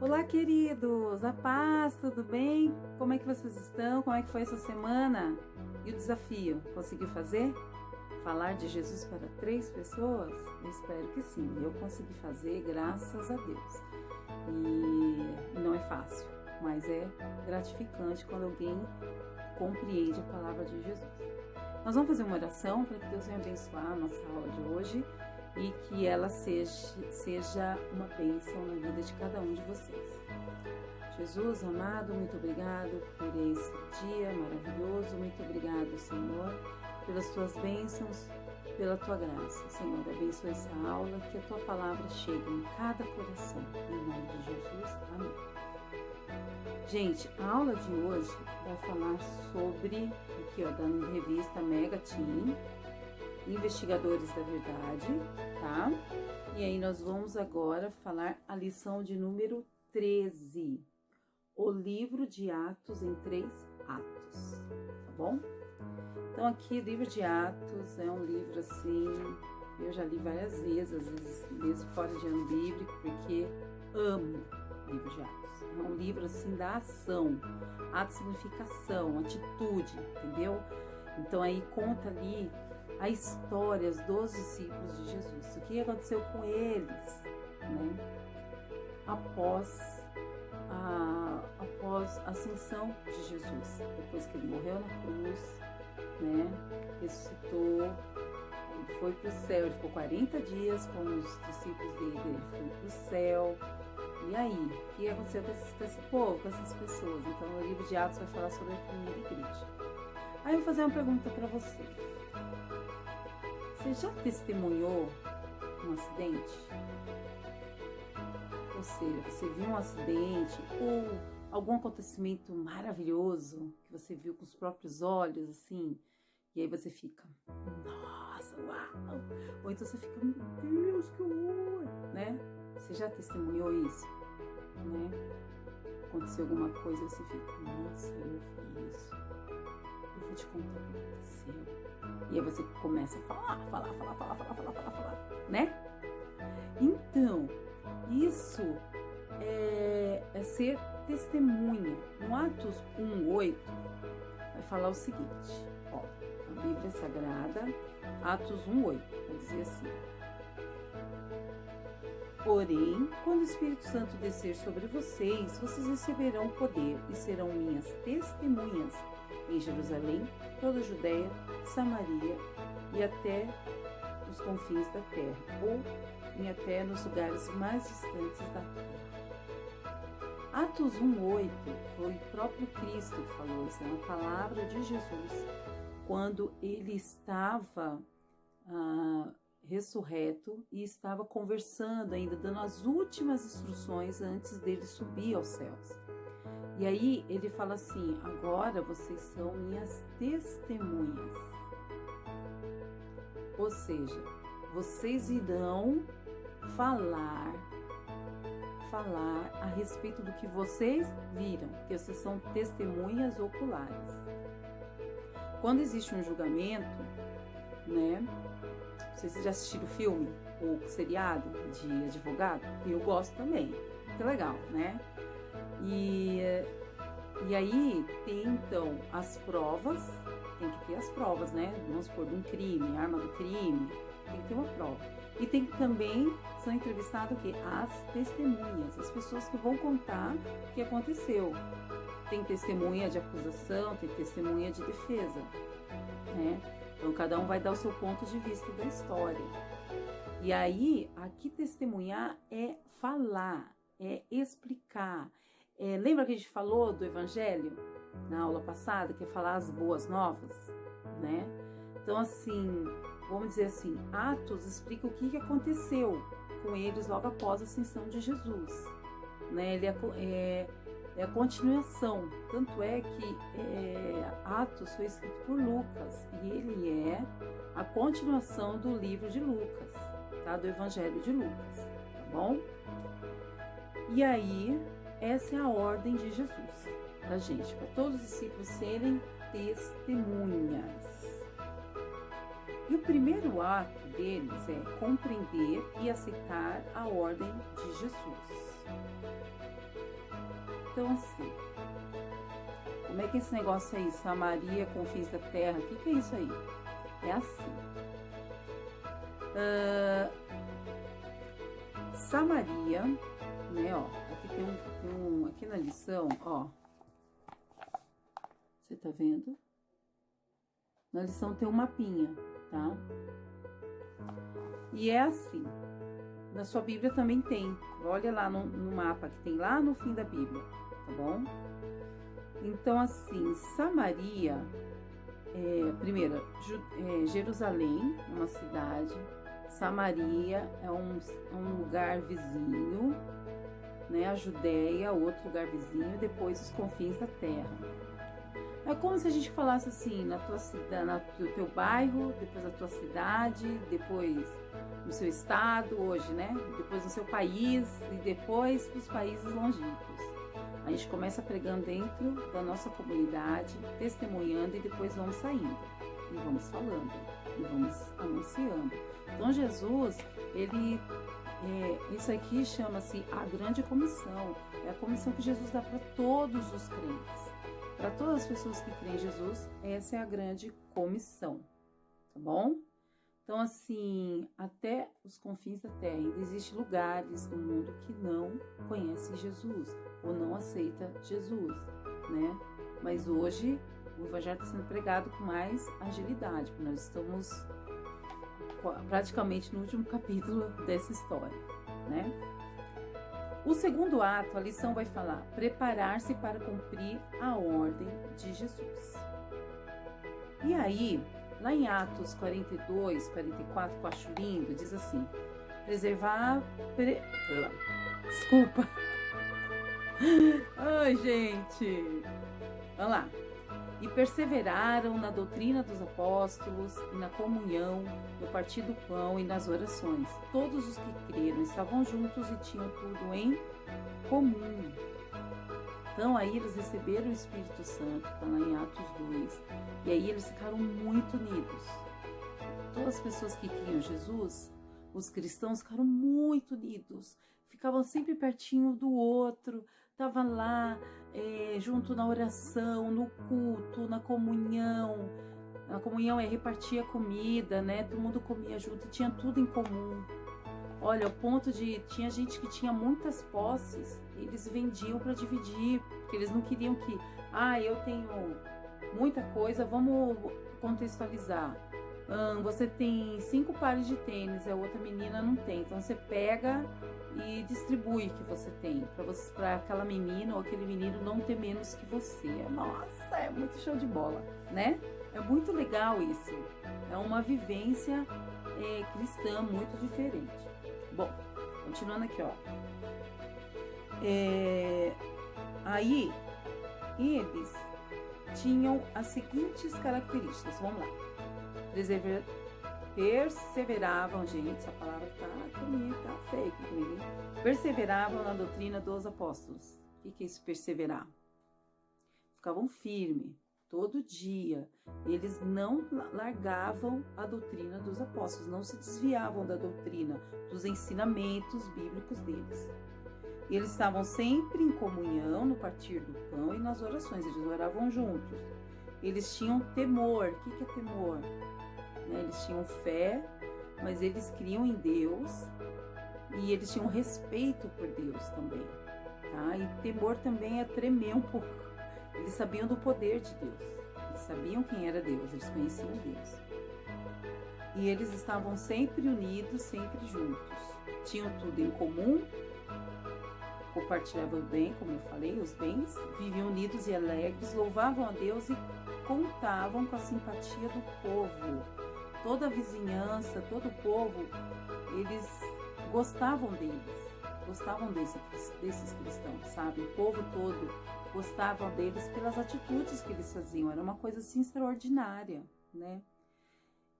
Olá, queridos! A paz, tudo bem? Como é que vocês estão? Como é que foi essa semana? E o desafio? Conseguiu fazer? Falar de Jesus para 3 pessoas? Eu espero que sim. Eu consegui fazer, graças a Deus. E não é fácil, mas é gratificante quando alguém compreende a palavra de Jesus. Nós vamos fazer uma oração para que Deus venha abençoar a nossa aula de hoje e que ela seja uma bênção na vida de cada um de vocês. Jesus amado, muito obrigado por esse dia maravilhoso, muito obrigado, Senhor, pelas tuas bênçãos, pela tua graça. Senhor, abençoa essa aula, que a tua palavra chegue em cada coração, em nome de Jesus, amém. Gente, a aula de hoje vai falar sobre, aqui ó, da revista Mega Team, Investigadores da Verdade, tá? E aí nós vamos agora falar a lição de número 13, o livro de Atos em 3 atos, tá bom? Então aqui o livro de Atos é um livro assim, eu já li várias vezes, às vezes mesmo fora de ano bíblico, porque amo o livro de Atos. É um livro assim da ação, ato significa ação, atitude, entendeu? Então aí conta ali as histórias dos discípulos de Jesus, o que aconteceu com eles, né? Após a ascensão de Jesus, depois que ele morreu na cruz, né? Ressuscitou, ele foi para o céu, ele ficou 40 dias com os discípulos dele, ele foi para o céu. E aí, o que aconteceu com esse povo, com essas pessoas? Então, o livro de Atos vai falar sobre a primeira igreja. Aí eu vou fazer uma pergunta para você. Você já testemunhou um acidente? Ou seja, você viu um acidente ou algum acontecimento maravilhoso que você viu com os próprios olhos, assim, e aí você fica, nossa, uau! Ou então você fica, meu Deus, que horror, né? Você já testemunhou isso, né? Aconteceu alguma coisa e você fica, nossa, eu vi isso. Eu vou te contar o que aconteceu. E aí você começa a falar, né? Então, isso é ser testemunha. No Atos 1:8 vai falar o seguinte, ó, a Bíblia Sagrada, Atos 1:8, vai dizer assim: porém, quando o Espírito Santo descer sobre vocês, vocês receberão poder e serão minhas testemunhas em Jerusalém, toda a Judéia, Samaria e até os confins da terra, ou até nos lugares mais distantes da terra. Atos 1:8 foi o próprio Cristo que falou, isso é uma palavra de Jesus, quando ele estava ressurreto e estava conversando ainda, dando as últimas instruções antes dele subir aos céus. E aí ele fala assim, agora vocês são minhas testemunhas. Ou seja, vocês irão falar a respeito do que vocês viram, porque vocês são testemunhas oculares. Quando existe um julgamento, né? Vocês já assistiram o filme ou seriado de advogado? Eu gosto também, muito legal, né? E aí tem então as provas, tem que ter as provas, né? Vamos supor, de um crime, arma do crime, tem que ter uma prova. E tem também, são entrevistadas o quê? As testemunhas, as pessoas que vão contar o que aconteceu. Tem testemunha de acusação, tem testemunha de defesa, né? Então, cada um vai dar o seu ponto de vista da história. E aí, aqui testemunhar é falar, é explicar. Lembra que a gente falou do Evangelho na aula passada, que é falar as boas novas, né? Então, assim, vamos dizer assim, Atos explica o que aconteceu com eles logo após a ascensão de Jesus, né? Ele é a continuação, tanto é que Atos foi escrito por Lucas e ele é a continuação do livro de Lucas, tá? Do Evangelho de Lucas, tá bom? E aí, essa é a ordem de Jesus pra gente, para todos os discípulos serem testemunhas. E o primeiro ato deles é compreender e aceitar a ordem de Jesus. Então, assim, como é que esse negócio aí, Samaria, confins da terra, o que é isso aí? É assim. Samaria, né, ó, aqui tem aqui na lição, ó, você tá vendo? Na lição tem um mapinha, tá? E é assim, na sua Bíblia também tem, olha lá no mapa que tem lá no fim da Bíblia, tá bom? Então, assim, Samaria, primeiro, Jerusalém, uma cidade, Samaria é um lugar vizinho, né? A Judéia, outro lugar vizinho, e depois os confins da terra. É como se a gente falasse assim, no teu bairro, depois na tua cidade, depois no seu estado, hoje, né? Depois no seu país e depois para os países longínquos. A gente começa pregando dentro da nossa comunidade, testemunhando e depois vamos saindo. E vamos falando, e vamos anunciando. Então Jesus, isso aqui chama-se a grande comissão. É a comissão que Jesus dá para todos os crentes. Para todas as pessoas que creem em Jesus, essa é a grande comissão, tá bom? Então, assim, até os confins da terra, ainda existem lugares no mundo que não conhecem Jesus ou não aceita Jesus, né? Mas hoje o evangelho está sendo pregado com mais agilidade, porque nós estamos praticamente no último capítulo dessa história, né? O segundo ato, a lição vai falar: preparar-se para cumprir a ordem de Jesus. E aí, lá em Atos 42, 44, que eu acho lindo, diz assim: Desculpa. Ai, gente. Vamos lá. E perseveraram na doutrina dos apóstolos e na comunhão, no partir do pão e nas orações. Todos os que creram estavam juntos e tinham tudo em comum. Então aí eles receberam o Espírito Santo, está lá em Atos 2, e aí eles ficaram muito unidos. Todas as pessoas que criam Jesus, os cristãos, ficaram muito unidos, ficavam sempre pertinho do outro, estavam lá junto na oração, no culto, na comunhão. A comunhão repartir a comida, né? Todo mundo comia junto e tinha tudo em comum. Olha, ao ponto de tinha gente que tinha muitas posses, eles vendiam para dividir, porque eles não queriam que, eu tenho muita coisa, vamos contextualizar. Você tem 5 pares de tênis, a outra menina não tem, então você pega e distribui o que você tem, para aquela menina ou aquele menino não ter menos que você. Nossa, é muito show de bola, né? É muito legal isso. É uma vivência cristã muito diferente. Bom, continuando aqui, ó. Aí, eles tinham as seguintes características. Vamos lá. Perseveravam, gente, essa palavra tá feia comigo. Perseveravam na doutrina dos apóstolos. O que é isso, perseverar? Ficavam firmes, todo dia. Eles não largavam a doutrina dos apóstolos, não se desviavam da doutrina, dos ensinamentos bíblicos deles. Eles estavam sempre em comunhão, no partir do pão e nas orações, eles oravam juntos. Eles tinham temor. O que é temor? Eles tinham fé, mas eles criam em Deus e eles tinham respeito por Deus também, tá? E temor também é tremer um pouco. Eles sabiam do poder de Deus, eles sabiam quem era Deus, eles conheciam Deus. E eles estavam sempre unidos, sempre juntos. Tinham tudo em comum, compartilhavam bem, como eu falei, os bens, viviam unidos e alegres, louvavam a Deus e contavam com a simpatia do povo. Toda a vizinhança, todo o povo, eles gostavam desses cristãos, sabe? O povo todo gostava deles pelas atitudes que eles faziam, era uma coisa assim extraordinária, né?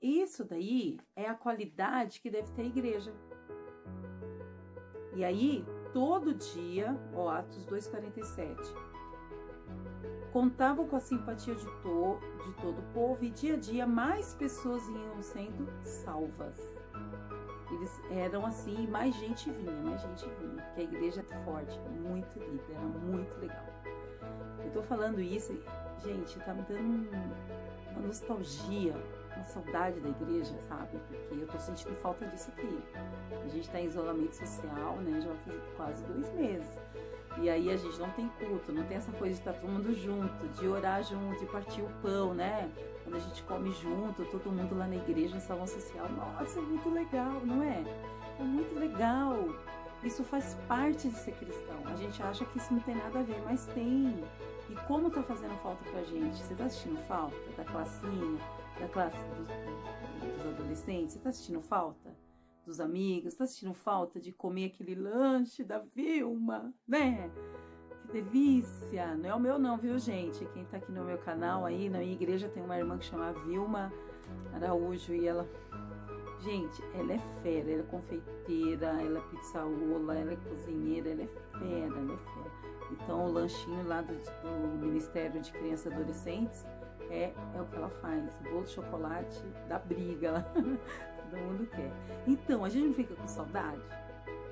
Isso daí é a qualidade que deve ter a igreja. E aí, todo dia, Atos 2,47, contavam com a simpatia de todo o povo e dia a dia mais pessoas iam sendo salvas. eles eram assim, mais gente vinha, porque a igreja é forte, muito linda, era muito legal. Eu tô falando isso, gente, tá me dando uma nostalgia, uma saudade da igreja, sabe? Porque eu tô sentindo falta disso aqui. A gente tá em isolamento social, né? Já faz quase 2 meses. E aí a gente não tem culto, não tem essa coisa de estar todo mundo junto, de orar junto, de partir o pão, né? Quando a gente come junto, todo mundo lá na igreja, no salão social. Nossa, é muito legal, não é? É muito legal. Isso faz parte de ser cristão. A gente acha que isso não tem nada a ver, mas tem. E como tá fazendo falta pra gente? Você tá sentindo falta da classinha, da classe dos adolescentes? Você tá sentindo falta dos amigos? Tá sentindo falta de comer aquele lanche da Vilma, né? Que delícia! Não é o meu não, viu, gente? Quem tá aqui no meu canal aí, na minha igreja, tem uma irmã que chama Vilma Araújo e ela... Gente, ela é fera, ela é confeiteira, ela é pizzaola, ela é cozinheira, ela é fera. Então, o lanchinho lá do Ministério de Crianças e Adolescentes é o que ela faz. O bolo de chocolate da briga lá. Todo mundo quer. Então, a gente não fica com saudade?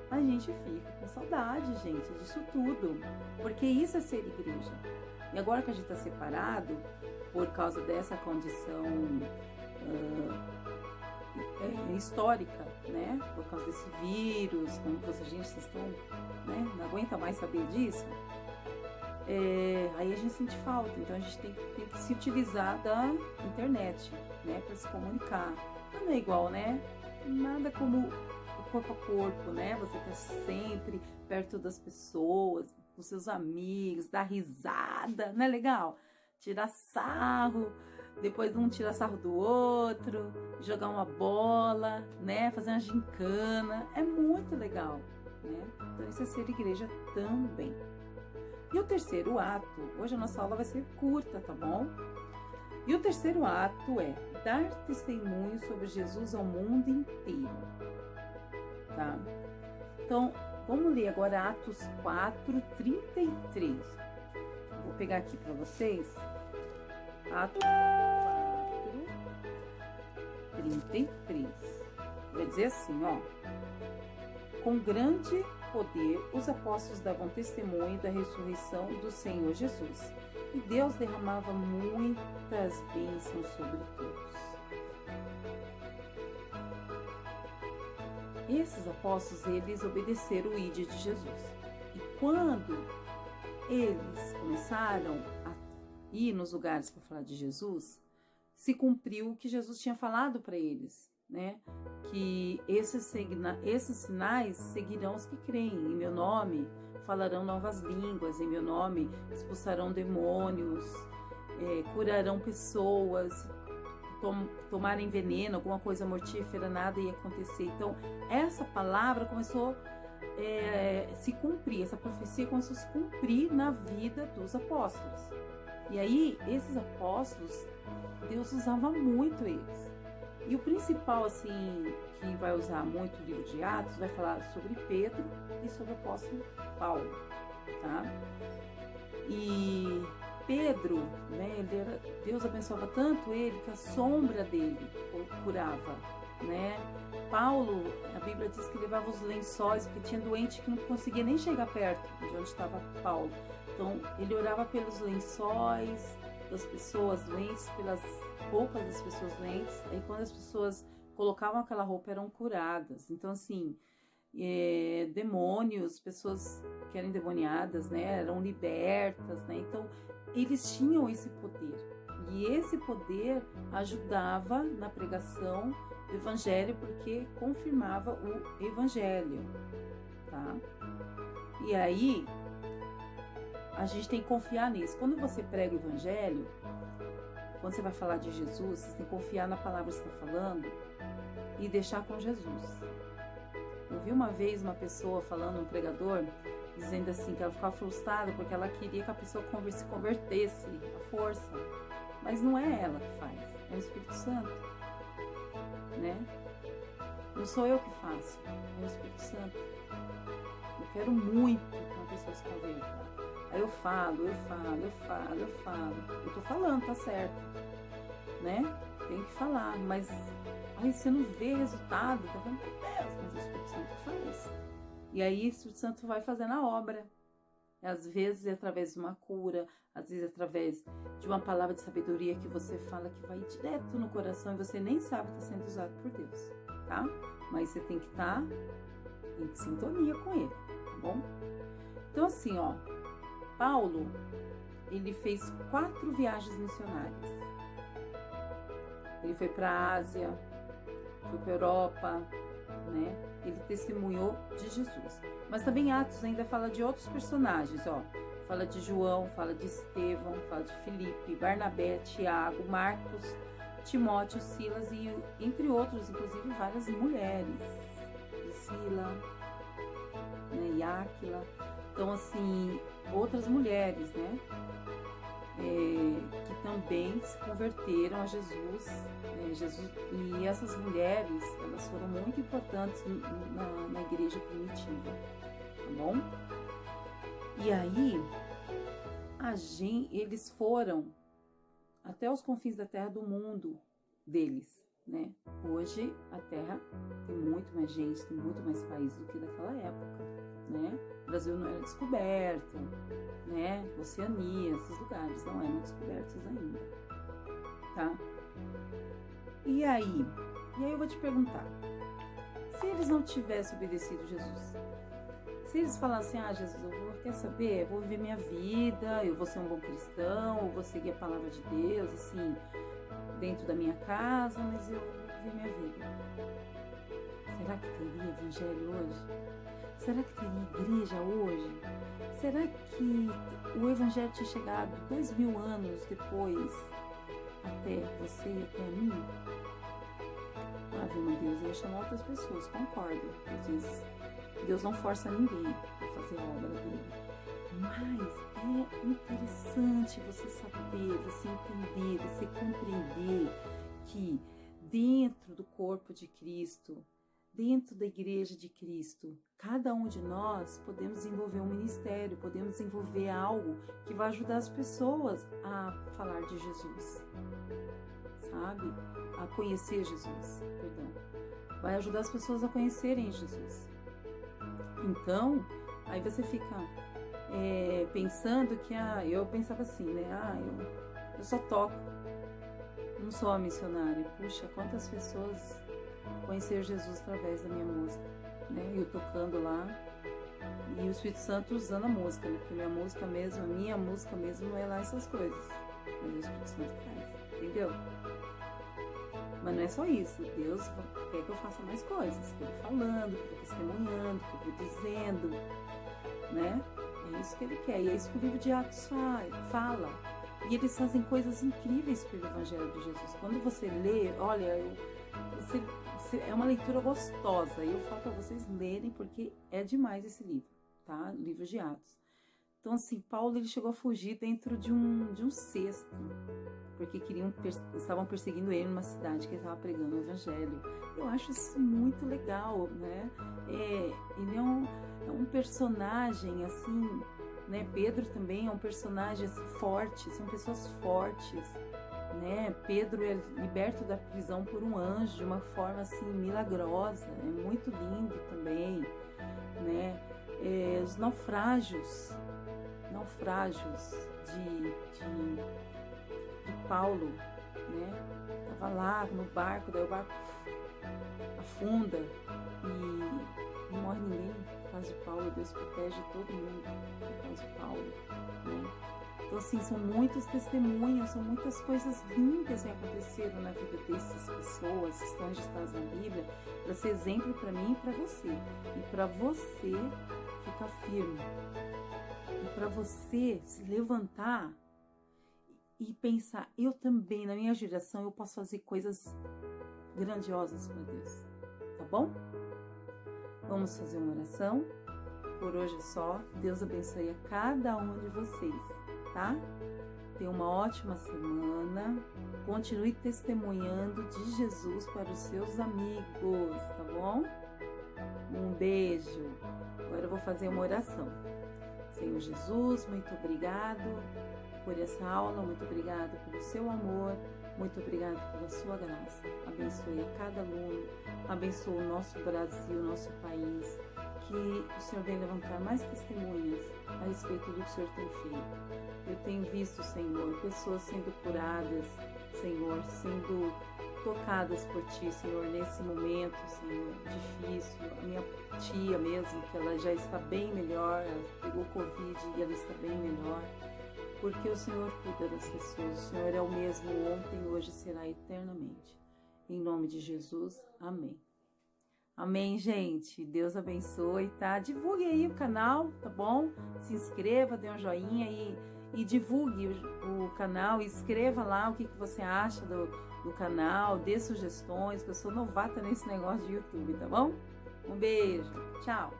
A gente fica com saudade, gente, disso tudo. Porque isso é ser igreja. E agora que a gente está separado, por causa dessa condição histórica, né? Por causa desse vírus, como vocês estão, né? Não aguenta mais saber disso. Aí a gente sente falta, então a gente tem que se utilizar da internet, né? Para se comunicar. Não é igual, né? Nada como o corpo a corpo, né? Você tá sempre perto das pessoas, com seus amigos, dar risada, não é legal? Tirar sarro, depois um tira sarro do outro, jogar uma bola, né? Fazer uma gincana, é muito legal, né? Então isso é ser igreja também. E o terceiro ato, hoje a nossa aula vai ser curta, tá bom? E o terceiro ato é dar testemunho sobre Jesus ao mundo inteiro, tá? Então, vamos ler agora Atos 4:33. Vou pegar aqui para vocês. Atos 4:33. Vai dizer assim, ó. Com grande poder, os apóstolos davam testemunho da ressurreição do Senhor Jesus, e Deus derramava muitas bênçãos sobre todos. Esses apóstolos, eles obedeceram o ídolo de Jesus. E quando eles começaram a ir nos lugares para falar de Jesus, se cumpriu o que Jesus tinha falado para eles, né? Que esses sinais seguirão os que creem. Em meu nome falarão novas línguas, em meu nome expulsarão demônios, curarão pessoas, tomarem veneno, alguma coisa mortífera, nada ia acontecer. Então, essa palavra começou a se cumprir, essa profecia começou a se cumprir na vida dos apóstolos. E aí, esses apóstolos, Deus usava muito eles. E o principal, assim, que vai usar muito o livro de Atos, vai falar sobre Pedro e sobre o apóstolo Paulo, tá? E Pedro, né, Deus abençoava tanto ele que a sombra dele curava, né? Paulo, a Bíblia diz que levava os lençóis, porque tinha doente que não conseguia nem chegar perto de onde estava Paulo. Então, ele orava pelos lençóis das pessoas doentes, pelas roupas das pessoas doentes. Aí, quando as pessoas colocavam aquela roupa, eram curadas. Então, assim, demônios, pessoas que eram endemoniadas, né, eram libertas, né? Então, eles tinham esse poder. E esse poder ajudava na pregação do evangelho, porque confirmava o evangelho, tá? E aí, a gente tem que confiar nisso. Quando você prega o evangelho, quando você vai falar de Jesus, você tem que confiar na palavra que você está falando e deixar com Jesus. Eu vi uma vez uma pessoa falando, um pregador, dizendo assim, que ela ficava frustrada porque ela queria que a pessoa se convertesse à força. Mas não é ela que faz, é o Espírito Santo, né? Não sou eu que faço, é o Espírito Santo. Eu quero muito que uma pessoa se converta. Aí eu falo. Eu tô falando, tá certo, né? Tem que falar, mas Aí você não vê resultado, tá falando, meu Deus, mas o Espírito Santo faz. E aí o Espírito Santo vai fazendo a obra. Às vezes é através de uma cura, às vezes é através de uma palavra de sabedoria que você fala que vai direto no coração e você nem sabe que está sendo usado por Deus, tá? Mas você tem que estar em sintonia com Ele, tá bom? Então assim, ó, Paulo, ele fez 4 viagens missionárias. Ele foi para a Ásia, foi para a Europa, né? Ele testemunhou de Jesus. Mas também Atos ainda fala de outros personagens, ó. Fala de João, fala de Estevão, fala de Filipe, Barnabé, Tiago, Marcos, Timóteo, Silas e entre outros, inclusive várias mulheres. Priscila, né, e Áquila. Então, assim, outras mulheres, né? Que também se converteram a Jesus, e essas mulheres, elas foram muito importantes na igreja primitiva, tá bom? E aí, eles foram até os confins da terra do mundo deles, né? Hoje a terra tem muito mais gente, tem muito mais países do que naquela época, né? O Brasil não era descoberto, né? Oceania, esses lugares não eram descobertos ainda, tá? E aí eu vou te perguntar, se eles não tivessem obedecido Jesus, se eles falassem, Jesus, quer saber, eu vou viver minha vida, eu vou ser um bom cristão, eu vou seguir a palavra de Deus, assim, dentro da minha casa, mas eu vou viver minha vida. Será que teria evangelho hoje? Será que teria igreja hoje? Será que o evangelho tinha chegado 2000 anos depois até você e até mim? Meu Deus, eu ia chamar outras pessoas, concordo. Às vezes Deus não força ninguém a fazer a obra dele. Mas é interessante você saber, você entender, você compreender que dentro do corpo de Cristo, dentro da igreja de Cristo, cada um de nós podemos desenvolver um ministério, podemos desenvolver algo que vai ajudar as pessoas a falar de Jesus, sabe? A conhecer Jesus, perdão. Vai ajudar as pessoas a conhecerem Jesus. Então, aí você fica pensando que, eu pensava assim, né? Eu só toco, não sou a missionária. Puxa, quantas pessoas conheceram Jesus através da minha música, né? Eu tocando lá e o Espírito Santo usando a música, né? Porque minha música mesmo não é lá essas coisas, mas o Espírito Santo faz, entendeu? Mas não é só isso, Deus quer que eu faça mais coisas, que eu vou falando, que eu vou testemunhando, que eu vou dizendo, né? É isso que Ele quer, e é isso que o livro de Atos fala. E eles fazem coisas incríveis pelo Evangelho de Jesus. Quando você lê, olha, é uma leitura gostosa, e eu falo para vocês lerem, porque é demais esse livro, tá? O livro de Atos. Então, assim, Paulo ele chegou a fugir dentro de um cesto, porque estavam perseguindo ele numa cidade que ele estava pregando o evangelho. Eu acho isso muito legal, né? Ele é um personagem, assim, né? Pedro também é um personagem assim, forte, são pessoas fortes, né? Pedro é liberto da prisão por um anjo de uma forma, assim, milagrosa, é muito lindo também, né? Os naufrágios de Paulo, né? Tava lá no barco, daí o barco afunda e não morre ninguém por causa de Paulo. Deus protege todo mundo por causa de Paulo, né? Então, assim, são muitos testemunhos, são muitas coisas lindas que aconteceram na vida dessas pessoas que estão registradas na Bíblia, para ser exemplo para mim e para você. E para você ficar firme. E para você se levantar e pensar, eu também, na minha geração, eu posso fazer coisas grandiosas para Deus. Tá bom? Vamos fazer uma oração. Por hoje é só. Deus abençoe a cada um de vocês, tá? Tenha uma ótima semana. Continue testemunhando de Jesus para os seus amigos, tá bom? Um beijo. Agora eu vou fazer uma oração. Senhor Jesus, muito obrigado por essa aula, muito obrigado pelo seu amor, Muito obrigado pela sua graça. Abençoe a cada aluno, abençoe o nosso Brasil, o nosso país, que o Senhor venha levantar mais testemunhas a respeito do que o Senhor tem feito. Eu tenho visto, Senhor, pessoas sendo curadas, Senhor, sendo tocadas por Ti, Senhor, nesse momento, Senhor, difícil. A minha tia mesmo, que ela já está bem melhor, ela pegou Covid e ela está bem melhor, porque o Senhor cuida das pessoas, o Senhor é o mesmo ontem, hoje e será eternamente. Em nome de Jesus, amém. Amém, gente. Deus abençoe, tá? Divulgue aí o canal, tá bom? Se inscreva, dê um joinha e divulgue o canal, escreva lá o que você acha do canal, dê sugestões, que eu sou novata nesse negócio de YouTube, tá bom? Um beijo, tchau!